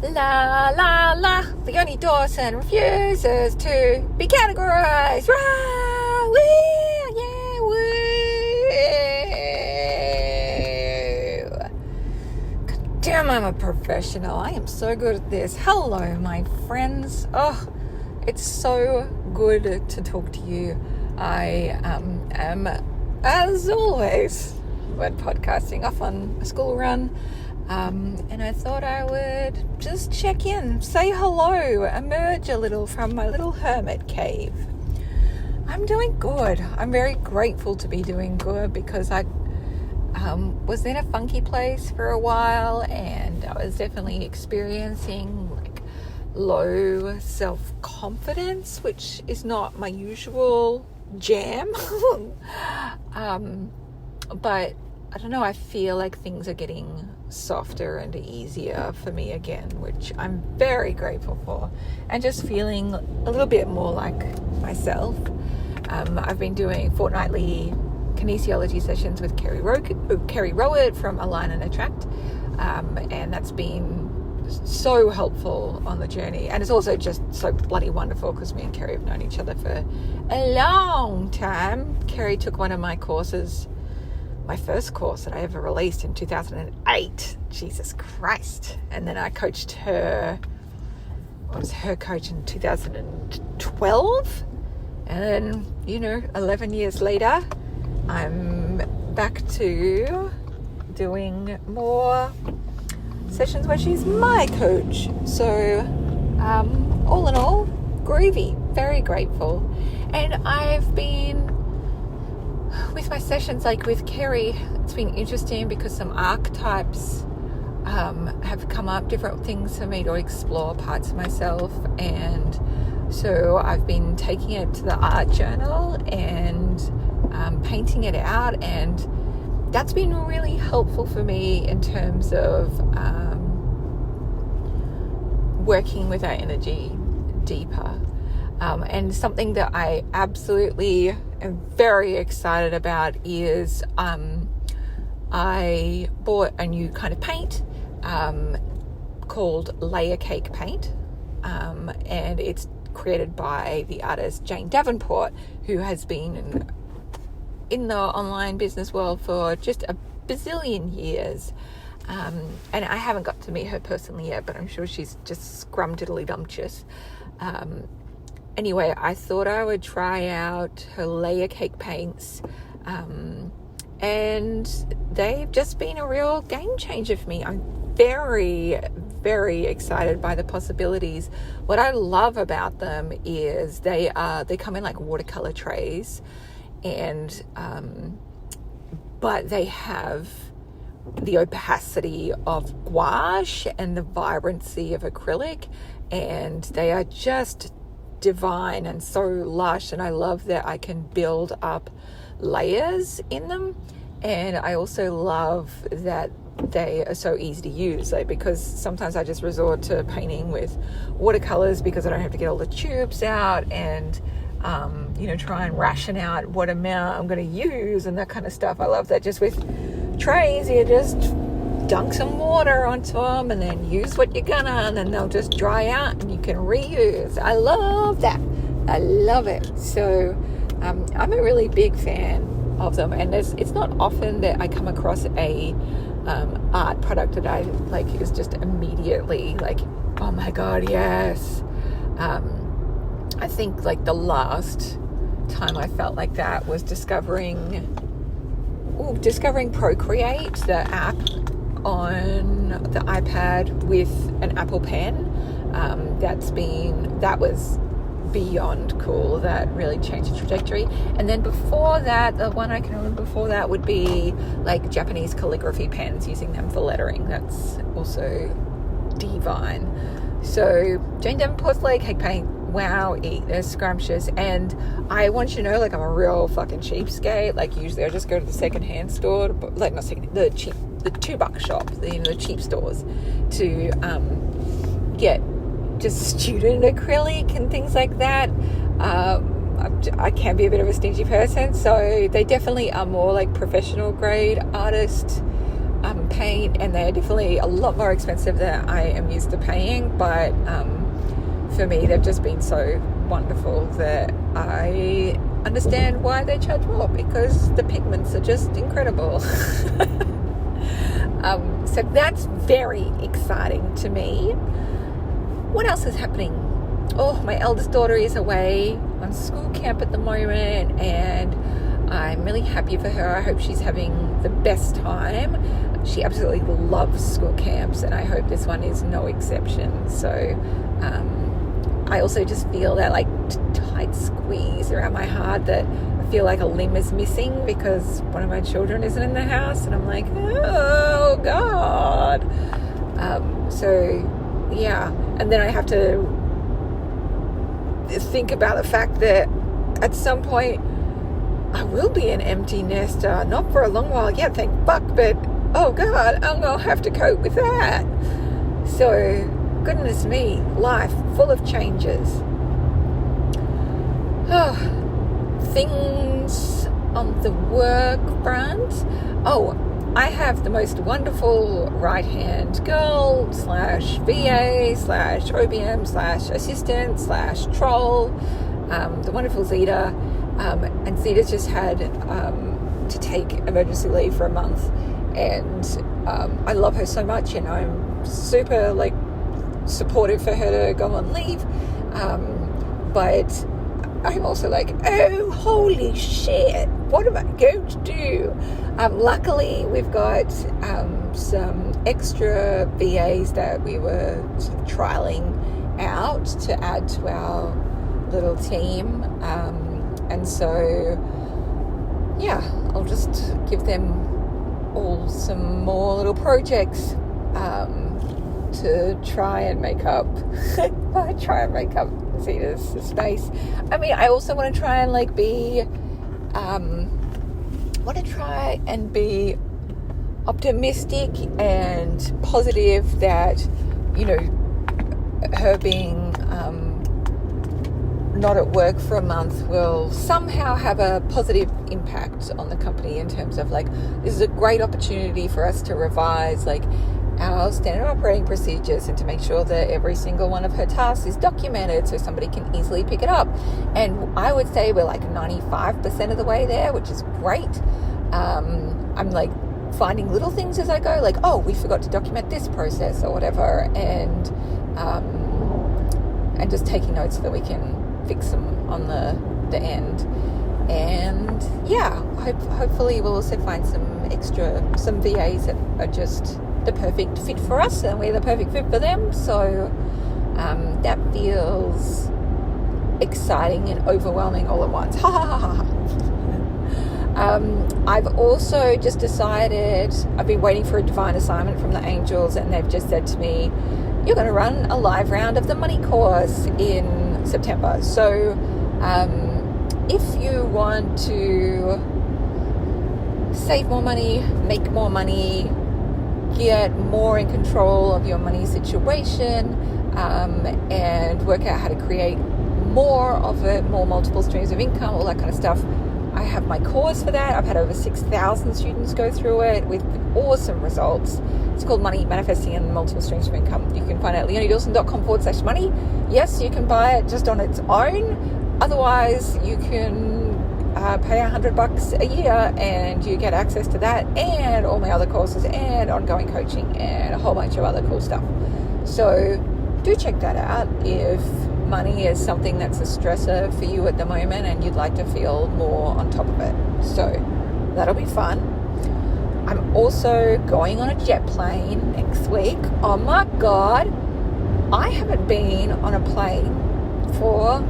La la la, Leonie Dawson refuses to be categorized. Rah, woo, yeah, woo. God damn, I'm a professional. I am so good at this. Hello, my friends. Oh, it's so good to talk to you. I am, as always, when podcasting off on a school run. And I thought I would just check in, say hello, emerge a little from my little hermit cave. I'm doing good. I'm very grateful to be doing good because I was in a funky place for a while and I was definitely experiencing like low self-confidence, which is not my usual jam. But I don't know, I feel like things are getting softer and easier for me again, which I'm very grateful for, and just feeling a little bit more like myself. I've been doing fortnightly kinesiology sessions with Kerry Rowett from Align and Attract, and that's been so helpful on the journey, and it's also just so bloody wonderful because me and Kerry have known each other for a long time. Kerry took one of my courses, my first course that I ever released in 2008. Jesus Christ. And then I coached her, I was her coach in 2012. And then, 11 years later, I'm back to doing more sessions where she's my coach. So, all in all, groovy, very grateful. And I've been, with my sessions, like with Kerry, it's been interesting because some archetypes have come up, different things for me to explore parts of myself. And so I've been taking it to the art journal and painting it out. And that's been really helpful for me in terms of working with our energy deeper. And something that I absolutely am very excited about is I bought a new kind of paint called Layer Cake Paint, and it's created by the artist Jane Davenport, who has been in the online business world for just a bazillion years. And I haven't got to meet her personally yet, but I'm sure she's just scrumdiddly-dumptious. Anyway, I thought I would try out her layer cake paints, and they've just been a real game changer for me. I'm very, very excited by the possibilities. What I love about them is they come in like watercolor trays, and but they have the opacity of gouache and the vibrancy of acrylic, and they are just divine and so lush. And I love that I can build up layers in them, and I also love that they are so easy to use, because sometimes I just resort to painting with watercolors because I don't have to get all the tubes out and try and ration out what amount I'm going to use and that kind of stuff. I love that just with trays you just dunk some water onto them and then use what you're gonna, and then they'll just dry out and you can reuse. I love that. I love it. So I'm a really big fan of them, and it's not often that I come across a art product that I like is just immediately like, oh my god, yes. I think like the last time I felt like that was discovering Procreate, the app on the iPad with an Apple Pen. That was beyond cool. That really changed the trajectory. And then before that, the one I can remember before that would be like Japanese calligraphy pens, using them for lettering. That's also divine. So Jane Davenport's Layer Cake Paint, wow, they're scrumptious. And I want you to know, like, I'm a real fucking cheapskate. Like, usually I just go to the secondhand store, the $2 shop, the cheap stores, to get just student acrylic and things like that. I can be a bit of a stingy person, so they definitely are more like professional grade artist paint, and they're definitely a lot more expensive than I am used to paying, but for me they've just been so wonderful that I understand why they charge more, because the pigments are just incredible. So that's very exciting to me. What else is happening? Oh, my eldest daughter is away on school camp at the moment, and I'm really happy for her. I hope she's having the best time. She absolutely loves school camps, and I hope this one is no exception. So I also just feel that like tight squeeze around my heart, that I feel like a limb is missing because one of my children isn't in the house, and I'm like, oh God. So yeah, and then I have to think about the fact that at some point I will be an empty nester, not for a long while yet, thank fuck, but oh God, I'm gonna have to cope with that. So goodness me, life full of changes. Oh, things on the work front. Oh, I have the most wonderful right-hand girl / VA / OBM / assistant / troll, the wonderful Zeta. And Zeta's just had to take emergency leave for a month, and I love her so much, and I'm super like supportive for her to go on leave, but I'm also like, oh holy shit, what am I going to do? Luckily we've got some extra VAs that we were sort of trialing out to add to our little team, and so yeah, I'll just give them all some more little projects to try and make up Zeta's space. I mean, I also want to try and like be optimistic and positive that, you know, her being not at work for a month will somehow have a positive impact on the company, in terms of like, this is a great opportunity for us to revise like our standard operating procedures and to make sure that every single one of her tasks is documented so somebody can easily pick it up. And I would say we're like 95% of the way there, which is great. I'm like finding little things as I go, like, oh, we forgot to document this process or whatever, and just taking notes so that we can fix them on the end. And yeah, hopefully we'll also find some VAs that are just the perfect fit for us, and we're the perfect fit for them. So that feels exciting and overwhelming all at once. Ha ha ha ha. I've also just decided, I've been waiting for a divine assignment from the angels, and they've just said to me, you're going to run a live round of the money course in September. So if you want to save more money, make more money, get more in control of your money situation, and work out how to create more of it, more multiple streams of income, all that kind of stuff, I have my course for that. I've had over 6,000 students go through it with awesome results. It's called Money Manifesting and Multiple Streams of Income. You can find it at leoniedawson.com/money. Yes, you can buy it just on its own. Otherwise, you can pay $100 a year and you get access to that and all my other courses and ongoing coaching and a whole bunch of other cool stuff. So do check that out if money is something that's a stressor for you at the moment and you'd like to feel more on top of it. So that'll be fun. I'm also going on a jet plane next week. Oh my God. I haven't been on a plane for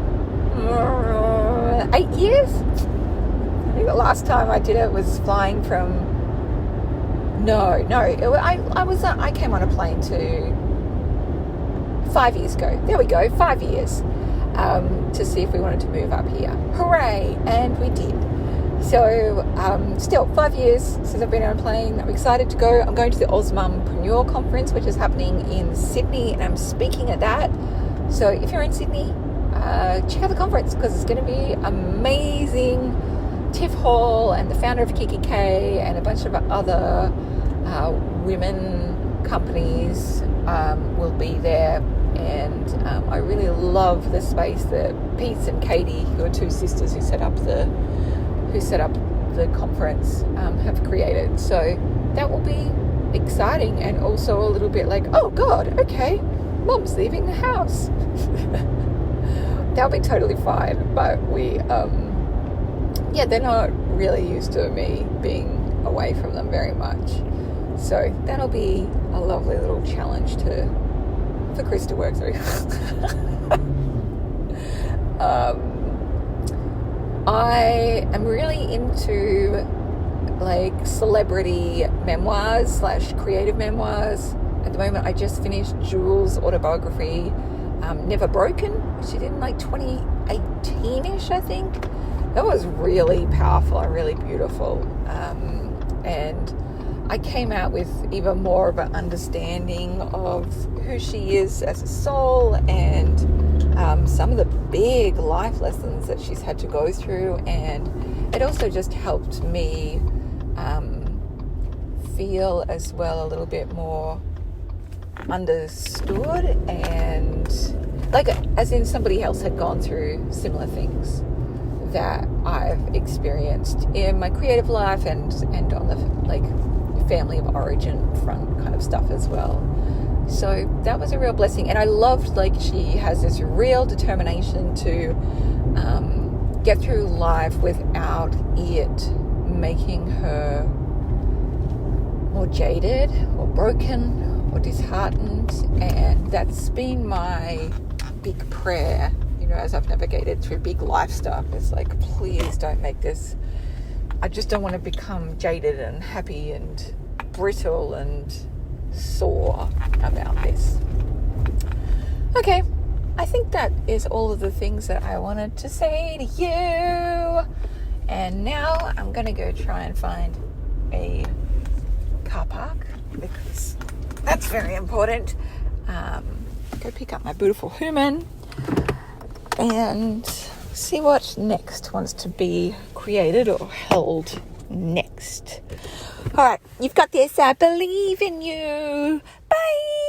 8 years. I think the last time I did it was flying from... I came on a plane to 5 years ago. There we go, 5 years, to see if we wanted to move up here. Hooray! And we did. So still 5 years since I've been on a plane. I'm excited to go. I'm going to the Osmumpreneur Conference, which is happening in Sydney, and I'm speaking at that. So if you're in Sydney, check out the conference because it's going to be amazing. Tiff Hall and the founder of Kiki K and a bunch of other women companies will be there, and I really love the space that Pete and Katie, who are two sisters who set up the conference, have created. So that will be exciting, and also a little bit like, oh God, okay, Mom's leaving the house. That'll be totally fine, but they're not really used to me being away from them very much. So that'll be a lovely little challenge for Chris to work through. I am really into like celebrity memoirs / creative memoirs. At the moment, I just finished Jules' autobiography, Never Broken. She did in like 2018-ish, I think. That was really powerful and really beautiful. And I came out with even more of an understanding of who she is as a soul, and some of the big life lessons that she's had to go through. And it also just helped me feel as well a little bit more understood, and like as in somebody else had gone through similar things that I've experienced in my creative life and on the like family of origin front kind of stuff as well. So that was a real blessing, and I loved like she has this real determination to get through life without it making her more jaded or broken or disheartened. And that's been my big prayer, as I've navigated through big life stuff. It's like, please don't make this, I just don't want to become jaded and happy and brittle and sore about this. Okay, I think that is all of the things that I wanted to say to you. And now I'm going to go try and find a car park, because that's very important. Go pick up my beautiful human and see what next wants to be created or held next. All right, you've got this. I believe in you. Bye.